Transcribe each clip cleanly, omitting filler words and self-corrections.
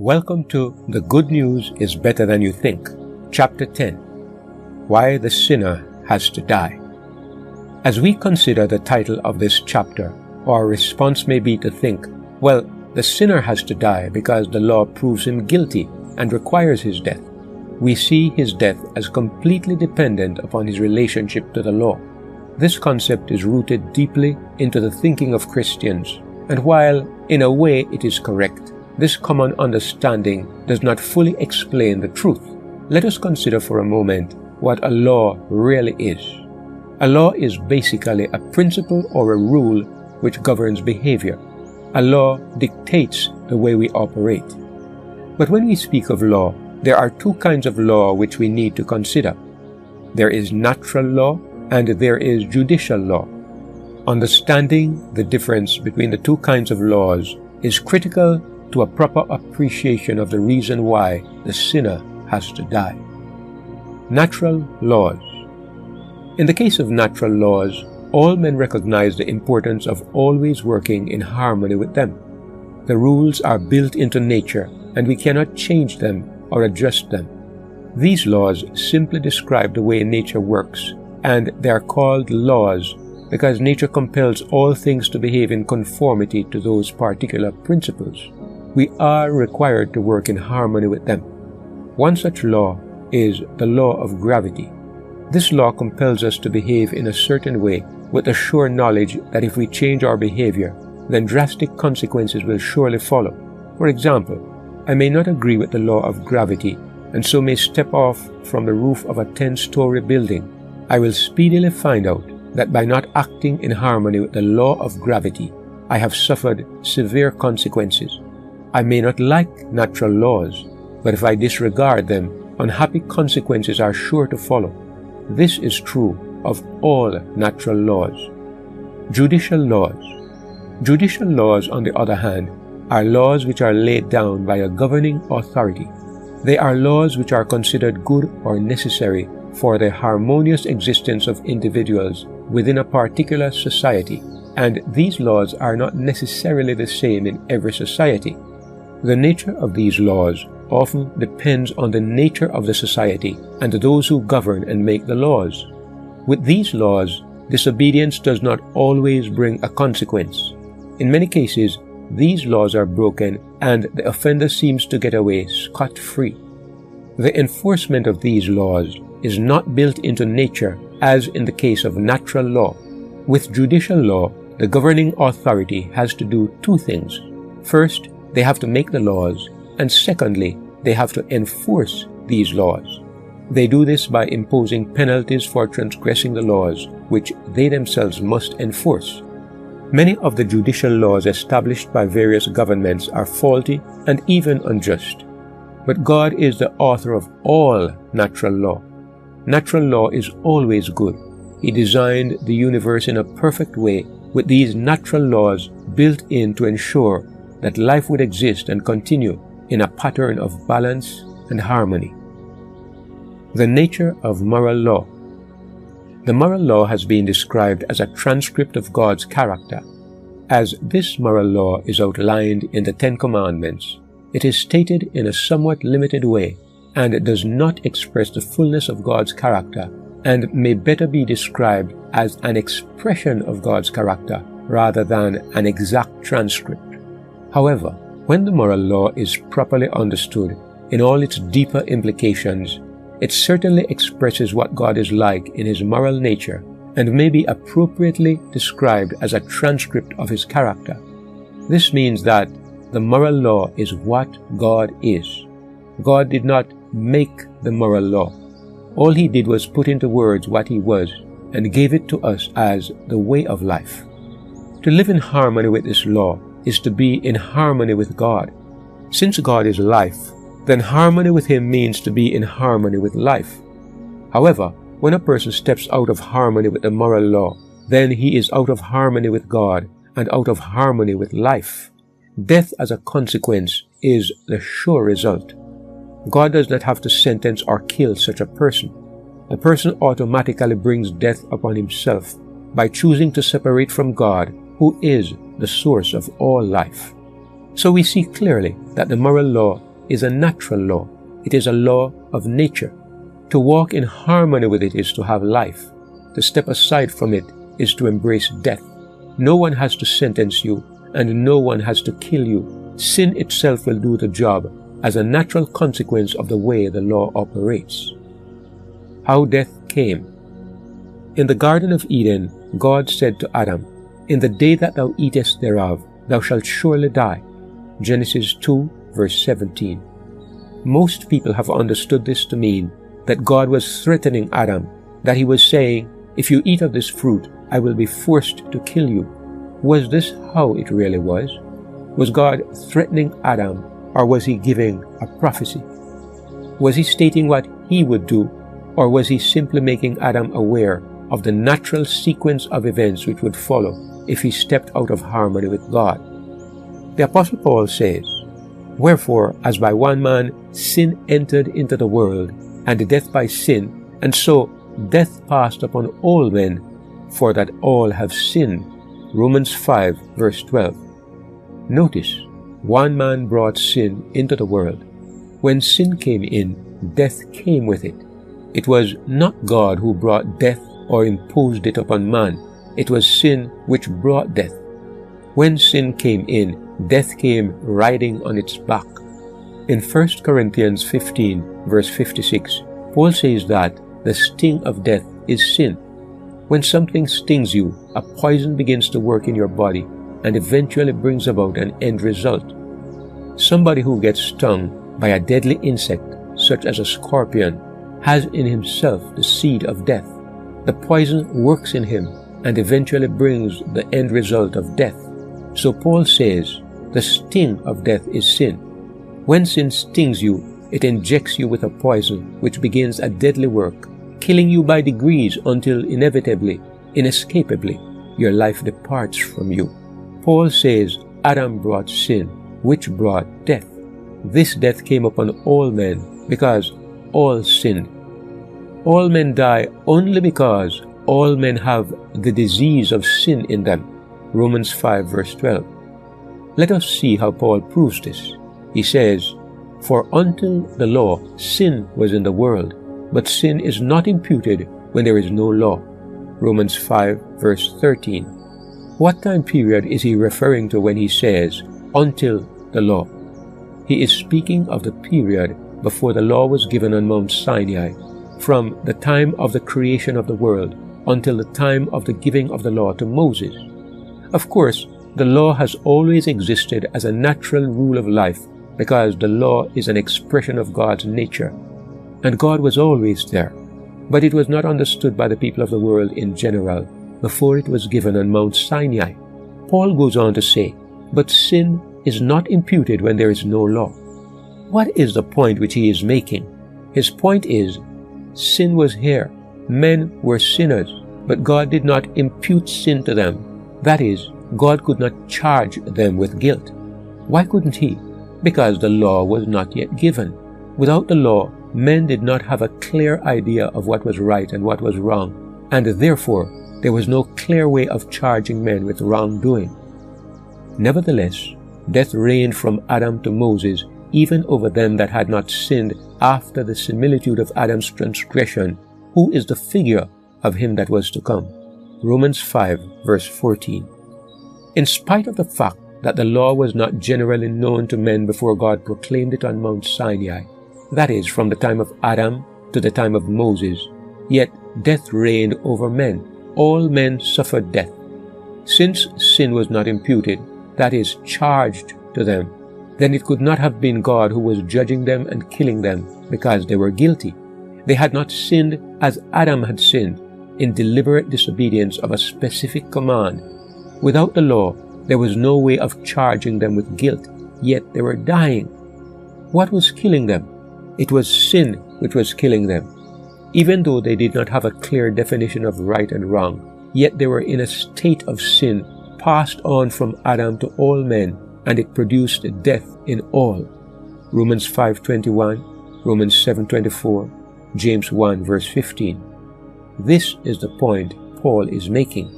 Welcome to The Good News is Better Than You Think, Chapter 10, Why the Sinner Has to Die. As we consider the title of this chapter, our response may be to think, well, the sinner has to die because the law proves him guilty and requires his death. We see his death as completely dependent upon his relationship to the law. This concept is rooted deeply into the thinking of Christians, and while, in a way, it is correct, this common understanding does not fully explain the truth. Let us consider for a moment what a law really is. A law is basically a principle or a rule which governs behavior. A law dictates the way we operate. But when we speak of law, there are two kinds of law which we need to consider. There is natural law and there is judicial law. Understanding the difference between the two kinds of laws is critical to a proper appreciation of the reason why the sinner has to die. Natural laws. In the case of natural laws, all men recognize the importance of always working in harmony with them. The rules are built into nature, and we cannot change them or adjust them. These laws simply describe the way nature works, and they are called laws because nature compels all things to behave in conformity to those particular principles. We are required to work in harmony with them. One such law is the law of gravity. This law compels us to behave in a certain way with the sure knowledge that if we change our behavior, then drastic consequences will surely follow. For example, I may not agree with the law of gravity and so may step off from the roof of a 10-story building. I will speedily find out that by not acting in harmony with the law of gravity, I have suffered severe consequences. I may not like natural laws, but if I disregard them, unhappy consequences are sure to follow. This is true of all natural laws. Judicial laws. Judicial laws, on the other hand, are laws which are laid down by a governing authority. They are laws which are considered good or necessary for the harmonious existence of individuals within a particular society, and these laws are not necessarily the same in every society. The nature of these laws often depends on the nature of the society and those who govern and make the laws. With these laws, disobedience does not always bring a consequence. In many cases, these laws are broken and the offender seems to get away scot-free. The enforcement of these laws is not built into nature as in the case of natural law. With judicial law, the governing authority has to do two things. First, they have to make the laws, and secondly, they have to enforce these laws. They do this by imposing penalties for transgressing the laws, which they themselves must enforce. Many of the judicial laws established by various governments are faulty and even unjust. But God is the author of all natural law. Natural law is always good. He designed the universe in a perfect way with these natural laws built in to ensure that life would exist and continue in a pattern of balance and harmony. The nature of moral law. The moral law has been described as a transcript of God's character. As this moral law is outlined in the Ten Commandments, it is stated in a somewhat limited way and does not express the fullness of God's character and may better be described as an expression of God's character rather than an exact transcript. However, when the moral law is properly understood in all its deeper implications, it certainly expresses what God is like in His moral nature and may be appropriately described as a transcript of His character. This means that the moral law is what God is. God did not make the moral law. All He did was put into words what He was and gave it to us as the way of life. To live in harmony with this law is to be in harmony with God. Since God is life, then harmony with Him means to be in harmony with life. However, when a person steps out of harmony with the moral law, then he is out of harmony with God and out of harmony with life. Death as a consequence is the sure result. God does not have to sentence or kill such a person. The person automatically brings death upon himself by choosing to separate from God, who is the source of all life. So we see clearly that the moral law is a natural law. It is a law of nature. To walk in harmony with it is to have life. To step aside from it is to embrace death. No one has to sentence you, and no one has to kill you. Sin itself will do the job as a natural consequence of the way the law operates. How death came. In the Garden of Eden, God said to Adam, "In the day that thou eatest thereof, thou shalt surely die." Genesis 2, verse 17. Most people have understood this to mean that God was threatening Adam, that he was saying, "If you eat of this fruit, I will be forced to kill you." Was this how it really was? Was God threatening Adam, or was he giving a prophecy? Was he stating what he would do, or was he simply making Adam aware of the natural sequence of events which would follow if he stepped out of harmony with God? The Apostle Paul says, "Wherefore, as by one man sin entered into the world, and death by sin, and so death passed upon all men, for that all have sinned." Romans 5, verse 12. Notice, one man brought sin into the world. When sin came in, death came with it. It was not God who brought death or imposed it upon man. It was sin which brought death. When sin came in, death came riding on its back. In 1 Corinthians 15, verse 56, Paul says that the sting of death is sin. When something stings you, a poison begins to work in your body and eventually brings about an end result. Somebody who gets stung by a deadly insect, such as a scorpion, has in himself the seed of death. The poison works in him and eventually brings the end result of death. So Paul says, the sting of death is sin. When sin stings you, it injects you with a poison which begins a deadly work, killing you by degrees until inevitably, inescapably, your life departs from you. Paul says Adam brought sin, which brought death. This death came upon all men because all sinned. All men die only because all men have the disease of sin in them. Romans 5, verse 12. Let us see how Paul proves this. He says, "For until the law, sin was in the world, but sin is not imputed when there is no law." Romans 5, verse 13. What time period is he referring to when he says, "until the law"? He is speaking of the period before the law was given on Mount Sinai, from the time of the creation of the world until the time of the giving of the law to Moses. Of course, the law has always existed as a natural rule of life because the law is an expression of God's nature, and God was always there. But it was not understood by the people of the world in general before it was given on Mount Sinai. Paul goes on to say, "But sin is not imputed when there is no law." What is the point which he is making? His point is, sin was here. Men were sinners, but God did not impute sin to them. That is, God could not charge them with guilt. Why couldn't he? Because the law was not yet given. Without the law, men did not have a clear idea of what was right and what was wrong, and therefore there was no clear way of charging men with wrongdoing. Nevertheless, death reigned from Adam to Moses, even over them that had not sinned after the similitude of Adam's transgression, who is the figure of him that was to come. Romans 5, verse 14. In spite of the fact that the law was not generally known to men before God proclaimed it on Mount Sinai, that is, from the time of Adam to the time of Moses, yet death reigned over men. All men suffered death. Since sin was not imputed, that is, charged to them, then it could not have been God who was judging them and killing them because they were guilty. They had not sinned as Adam had sinned in deliberate disobedience of a specific command. Without the law, there was no way of charging them with guilt, yet they were dying. What was killing them? It was sin which was killing them. Even though they did not have a clear definition of right and wrong, yet they were in a state of sin passed on from Adam to all men, and it produced death in all. Romans 5:21, Romans 7:24, James 1 verse 15. This is the point Paul is making.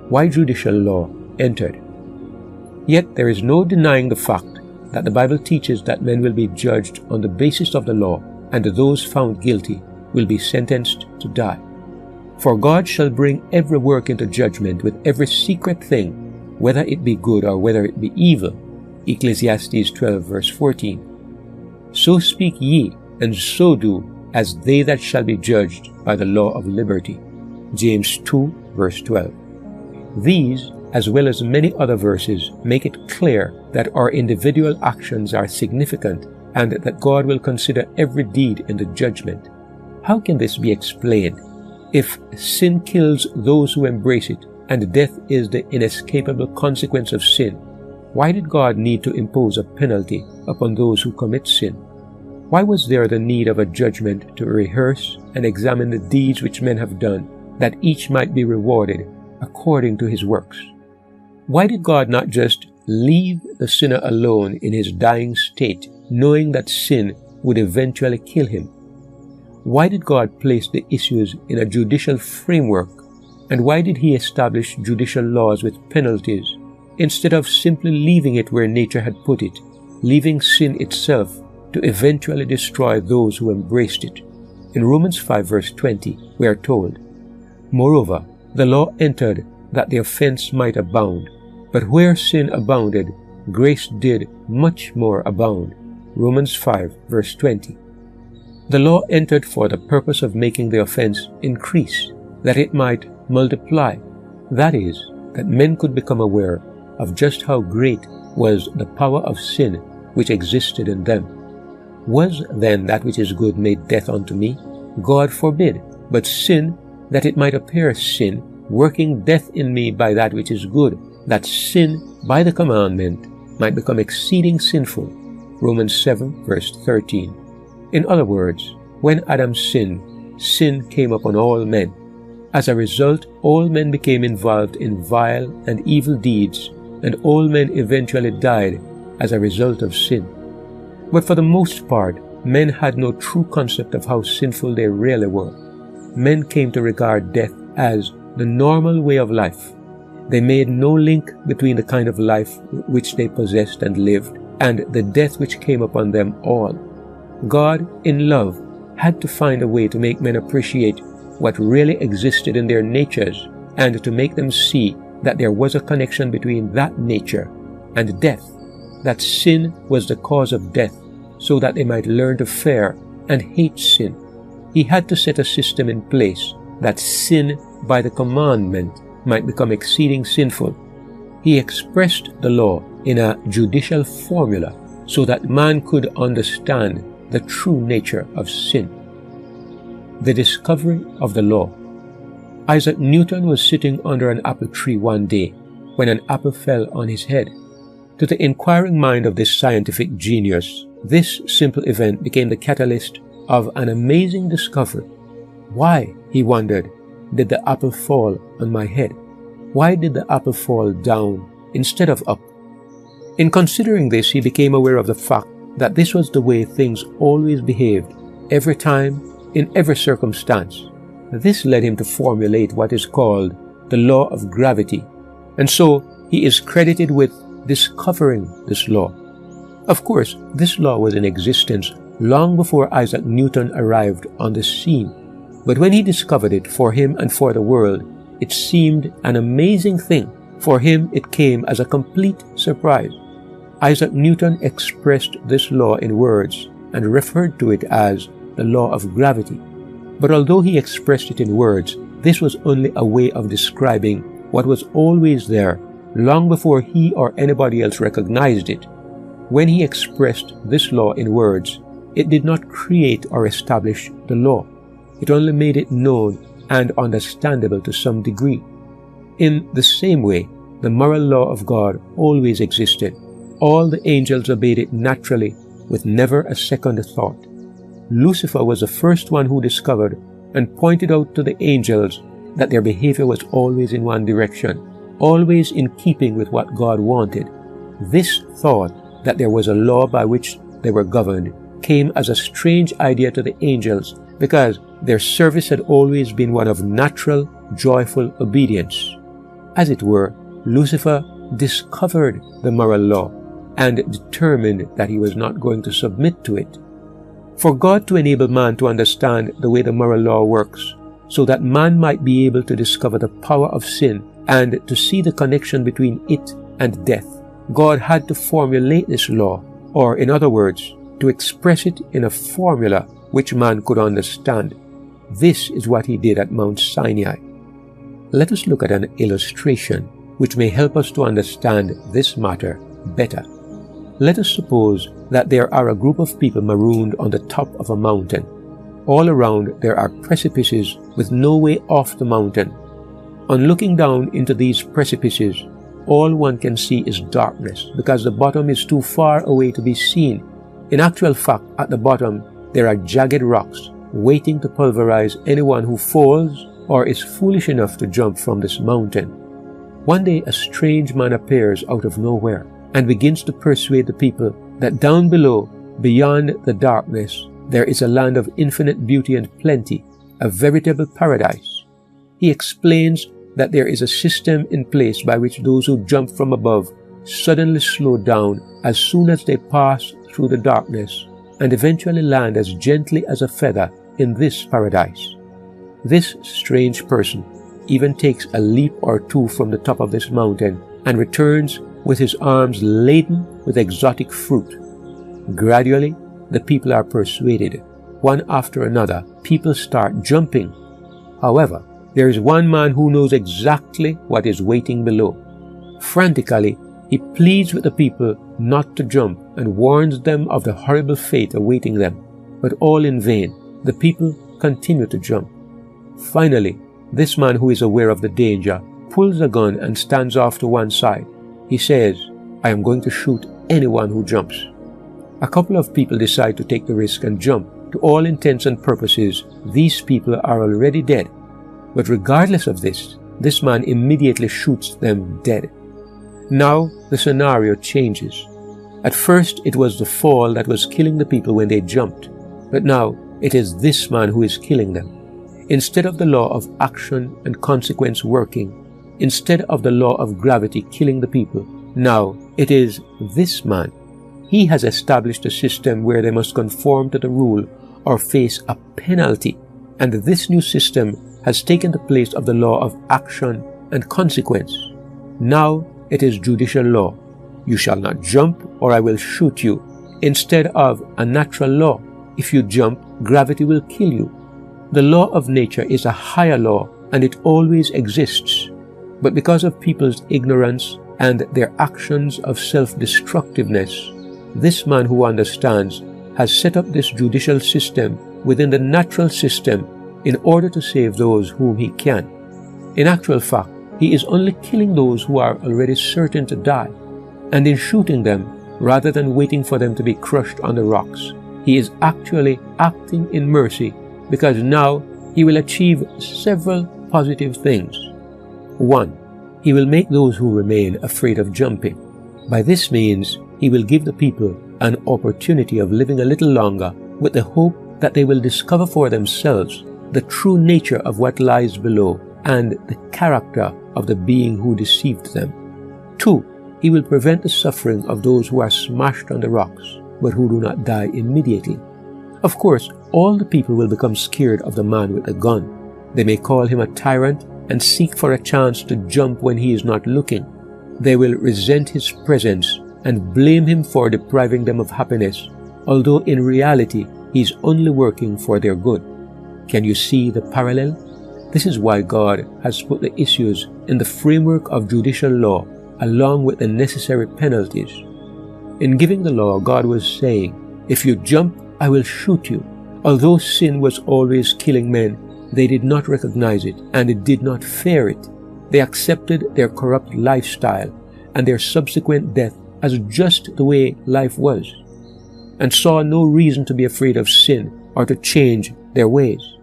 Why judicial law entered. Yet there is no denying the fact that the Bible teaches that men will be judged on the basis of the law, and those found guilty will be sentenced to die. For God shall bring every work into judgment with every secret thing, whether it be good or whether it be evil. Ecclesiastes 12 verse 14. So speak ye, and so do, as they that shall be judged by the law of liberty. James 2 verse 12. These, as well as many other verses, make it clear that our individual actions are significant and that God will consider every deed in the judgment. How can this be explained? If sin kills those who embrace it, and death is the inescapable consequence of sin, why did God need to impose a penalty upon those who commit sin? Why was there the need of a judgment to rehearse and examine the deeds which men have done, that each might be rewarded according to his works? Why did God not just leave the sinner alone in his dying state, knowing that sin would eventually kill him? Why did God place the issues in a judicial framework, and why did he establish judicial laws with penalties, instead of simply leaving it where nature had put it, leaving sin itself to eventually destroy those who embraced it? In Romans 5 verse 20, we are told, Moreover, the law entered that the offense might abound, but where sin abounded, grace did much more abound. Romans 5 verse 20. The law entered for the purpose of making the offense increase, that it might multiply. That is, that men could become aware of just how great was the power of sin which existed in them. Was then that which is good made death unto me? God forbid. But sin, that it might appear sin, working death in me by that which is good, that sin by the commandment might become exceeding sinful. Romans 7 verse 13. In other words, when Adam sinned, sin came upon all men. As a result, all men became involved in vile and evil deeds, and all men eventually died as a result of sin. But for the most part, men had no true concept of how sinful they really were. Men came to regard death as the normal way of life. They made no link between the kind of life which they possessed and lived and the death which came upon them all. God, in love, had to find a way to make men appreciate what really existed in their natures and to make them see that there was a connection between that nature and death, that sin was the cause of death, so that they might learn to fear and hate sin. He had to set a system in place that sin by the commandment might become exceeding sinful. He expressed the law in a judicial formula so that man could understand the true nature of sin. The discovery of the law. Isaac Newton was sitting under an apple tree one day when an apple fell on his head. To the inquiring mind of this scientific genius, this simple event became the catalyst of an amazing discovery. Why, he wondered, did the apple fall on my head? Why did the apple fall down instead of up? In considering this, he became aware of the fact that this was the way things always behaved, every time, in every circumstance. This led him to formulate what is called the law of gravity, and so he is credited with discovering this law. Of course, this law was in existence long before Isaac Newton arrived on the scene, but when he discovered it for him and for the world, it seemed an amazing thing. For him, it came as a complete surprise. Isaac Newton expressed this law in words and referred to it as the law of gravity. But although he expressed it in words, this was only a way of describing what was always there long before he or anybody else recognized it. When he expressed this law in words, it did not create or establish the law. It only made it known and understandable to some degree. In the same way, the moral law of God always existed. All the angels obeyed it naturally, with never a second thought. Lucifer was the first one who discovered and pointed out to the angels that their behavior was always in one direction, always in keeping with what God wanted. This thought that there was a law by which they were governed came as a strange idea to the angels because their service had always been one of natural, joyful obedience. As it were, Lucifer discovered the moral law, and determined that he was not going to submit to it. For God to enable man to understand the way the moral law works, so that man might be able to discover the power of sin and to see the connection between it and death, God had to formulate this law, or in other words, to express it in a formula which man could understand. This is what he did at Mount Sinai. Let us look at an illustration which may help us to understand this matter better. Let us suppose that there are a group of people marooned on the top of a mountain. All around there are precipices with no way off the mountain. On looking down into these precipices, all one can see is darkness because the bottom is too far away to be seen. In actual fact, at the bottom there are jagged rocks waiting to pulverize anyone who falls or is foolish enough to jump from this mountain. One day a strange man appears out of nowhere and begins to persuade the people that down below, beyond the darkness, there is a land of infinite beauty and plenty, a veritable paradise. He explains that there is a system in place by which those who jump from above suddenly slow down as soon as they pass through the darkness and eventually land as gently as a feather in this paradise. This strange person even takes a leap or two from the top of this mountain and returns with his arms laden with exotic fruit. Gradually, the people are persuaded. One after another, people start jumping. However, there is one man who knows exactly what is waiting below. Frantically, he pleads with the people not to jump and warns them of the horrible fate awaiting them. But all in vain. The people continue to jump. Finally, this man who is aware of the danger pulls a gun and stands off to one side. He says, "I am going to shoot anyone who jumps." A couple of people decide to take the risk and jump. To all intents and purposes, these people are already dead. But regardless of this man immediately shoots them dead. Now the scenario changes. At first it was the fall that was killing the people when they jumped, but now it is this man who is killing them. Instead of the law of action and consequence working, instead of the law of gravity killing the people, now it is this man. He has established a system where they must conform to the rule or face a penalty, and this new system has taken the place of the law of action and consequence. Now it is judicial law. You shall not jump or I will shoot you, instead of a natural law. If you jump, gravity will kill you. The law of nature is a higher law and it always exists. But because of people's ignorance and their actions of self-destructiveness, this man who understands has set up this judicial system within the natural system in order to save those whom he can. In actual fact, he is only killing those who are already certain to die, and in shooting them, rather than waiting for them to be crushed on the rocks, he is actually acting in mercy because now he will achieve several positive things. 1. He will make those who remain afraid of jumping. By this means, he will give the people an opportunity of living a little longer with the hope that they will discover for themselves the true nature of what lies below and the character of the being who deceived them. 2. He will prevent the suffering of those who are smashed on the rocks, but who do not die immediately. Of course, all the people will become scared of the man with the gun. They may call him a tyrant and seek for a chance to jump when he is not looking. They will resent his presence and blame him for depriving them of happiness, although in reality he is only working for their good. Can you see the parallel? This is why God has put the issues in the framework of judicial law along with the necessary penalties. In giving the law, God was saying, if you jump, I will shoot you. Although sin was always killing men, they did not recognize it and did not fear it. They accepted their corrupt lifestyle and their subsequent death as just the way life was, and saw no reason to be afraid of sin or to change their ways.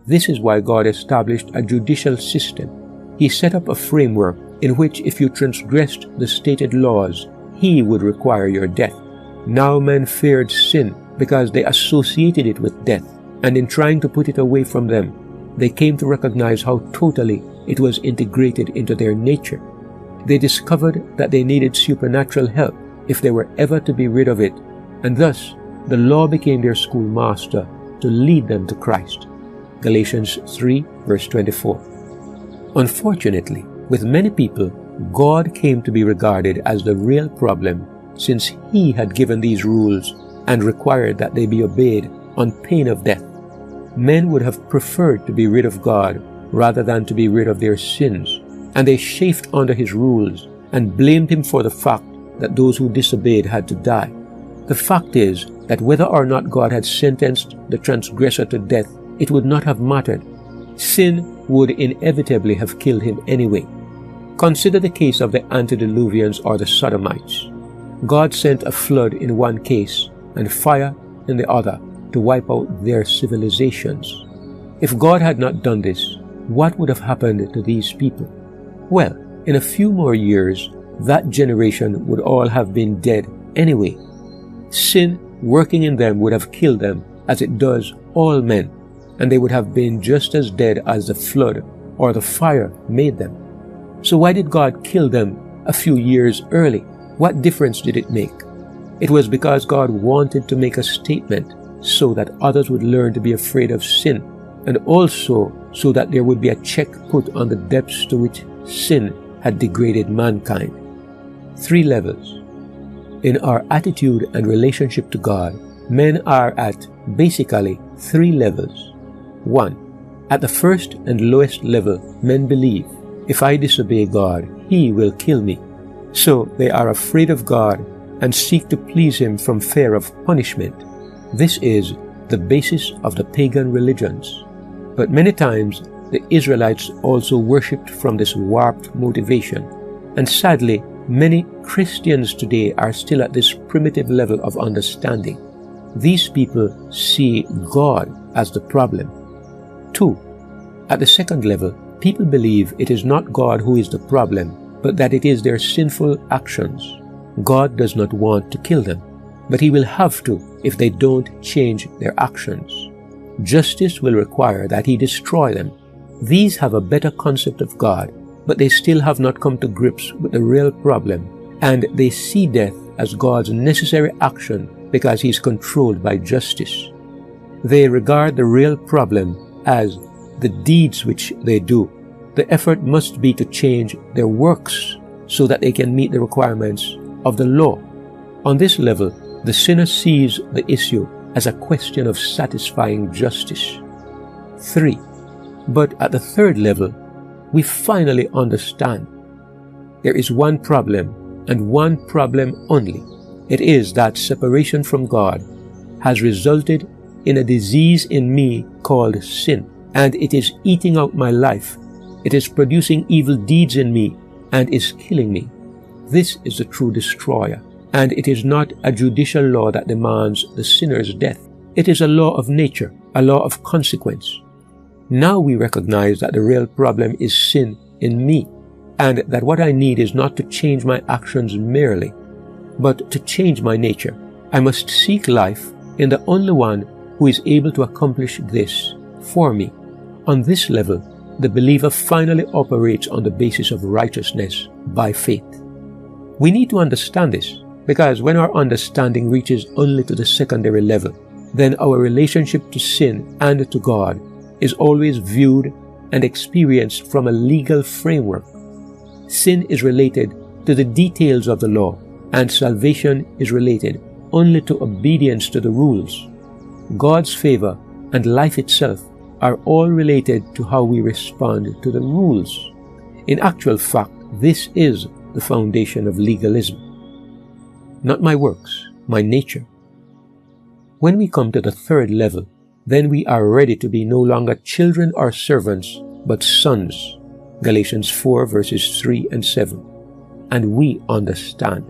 This is why God established a judicial system. He set up a framework in which if you transgressed the stated laws, He would require your death. Now men feared sin because they associated it with death, and in trying to put it away from them, they came to recognize how totally it was integrated into their nature. They discovered that they needed supernatural help if they were ever to be rid of it, and thus the law became their schoolmaster to lead them to Christ. Galatians 3 verse 24. Unfortunately, with many people, God came to be regarded as the real problem, since He had given these rules and required that they be obeyed on pain of death. Men would have preferred to be rid of God rather than to be rid of their sins, and they chafed under His rules and blamed Him for the fact that those who disobeyed had to die. The fact is that whether or not God had sentenced the transgressor to death, it would not have mattered. Sin would inevitably have killed him anyway. Consider the case of the antediluvians or the Sodomites. God sent a flood in one case and fire in the other to wipe out their civilizations. If God had not done this, what would have happened to these people? Well, in a few more years, that generation would all have been dead anyway. Sin working in them would have killed them as it does all men, and they would have been just as dead as the flood or the fire made them. So why did God kill them a few years early? What difference did it make? It was because God wanted to make a statement so that others would learn to be afraid of sin, and also so that there would be a check put on the depths to which sin had degraded mankind. 3 levels. In our attitude and relationship to God, men are at basically 3 levels. 1. At the first and lowest level, men believe, if I disobey God, He will kill me. So they are afraid of God and seek to please Him from fear of punishment. This is the basis of the pagan religions. But many times, the Israelites also worshipped from this warped motivation. And sadly, many Christians today are still at this primitive level of understanding. These people see God as the problem. 2. At the second level, people believe it is not God who is the problem, but that it is their sinful actions. God does not want to kill them, but He will have to if they don't change their actions. Justice will require that He destroy them. These have a better concept of God, but they still have not come to grips with the real problem, and they see death as God's necessary action because He is controlled by justice. They regard the real problem as the deeds which they do. The effort must be to change their works so that they can meet the requirements of the law. On this level, the sinner sees the issue as a question of satisfying justice. 3. But at the third level, we finally understand. There is one problem, and one problem only. It is that separation from God has resulted in a disease in me called sin, and it is eating out my life. It is producing evil deeds in me and is killing me. This is the true destroyer, and it is not a judicial law that demands the sinner's death. It is a law of nature, a law of consequence. Now we recognize that the real problem is sin in me, and that what I need is not to change my actions merely, but to change my nature. I must seek life in the only one who is able to accomplish this for me. On this level, the believer finally operates on the basis of righteousness by faith. We need to understand this, because when our understanding reaches only to the secondary level, then our relationship to sin and to God is always viewed and experienced from a legal framework. Sin is related to the details of the law, and salvation is related only to obedience to the rules. God's favor and life itself are all related to how we respond to the rules. In actual fact, this is the foundation of legalism. Not my works, my nature. When we come to the third level, then we are ready to be no longer children or servants, but sons. Galatians 4 verses 3 and 7. And we understand.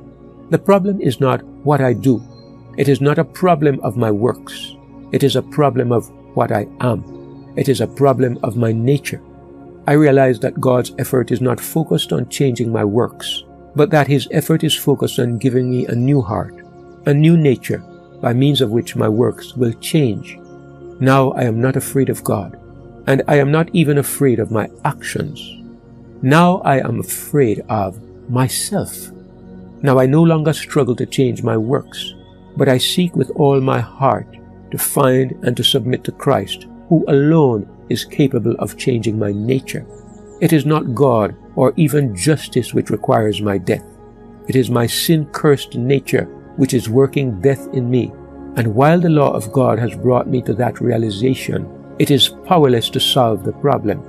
The problem is not what I do. It is not a problem of my works. It is a problem of what I am. It is a problem of my nature. I realize that God's effort is not focused on changing my works, but that His effort is focused on giving me a new heart, a new nature, by means of which my works will change. Now I am not afraid of God, and I am not even afraid of my actions. Now I am afraid of myself. Now I no longer struggle to change my works, but I seek with all my heart to find and to submit to Christ, who alone is capable of changing my nature. It is not God or even justice which requires my death. It is my sin-cursed nature which is working death in me. And while the law of God has brought me to that realization, it is powerless to solve the problem.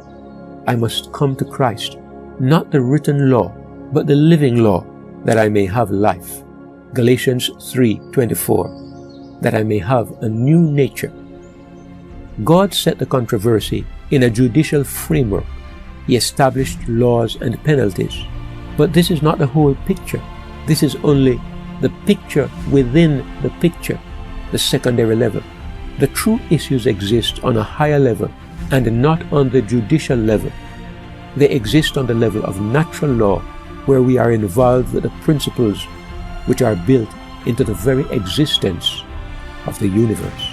I must come to Christ, not the written law, but the living law, that I may have life. Galatians 3:24, that I may have a new nature. God set the controversy in a judicial framework. He established laws and penalties. But this is not the whole picture. This is only the picture within the picture, the secondary level. The true issues exist on a higher level and not on the judicial level. They exist on the level of natural law, where we are involved with the principles which are built into the very existence of the universe.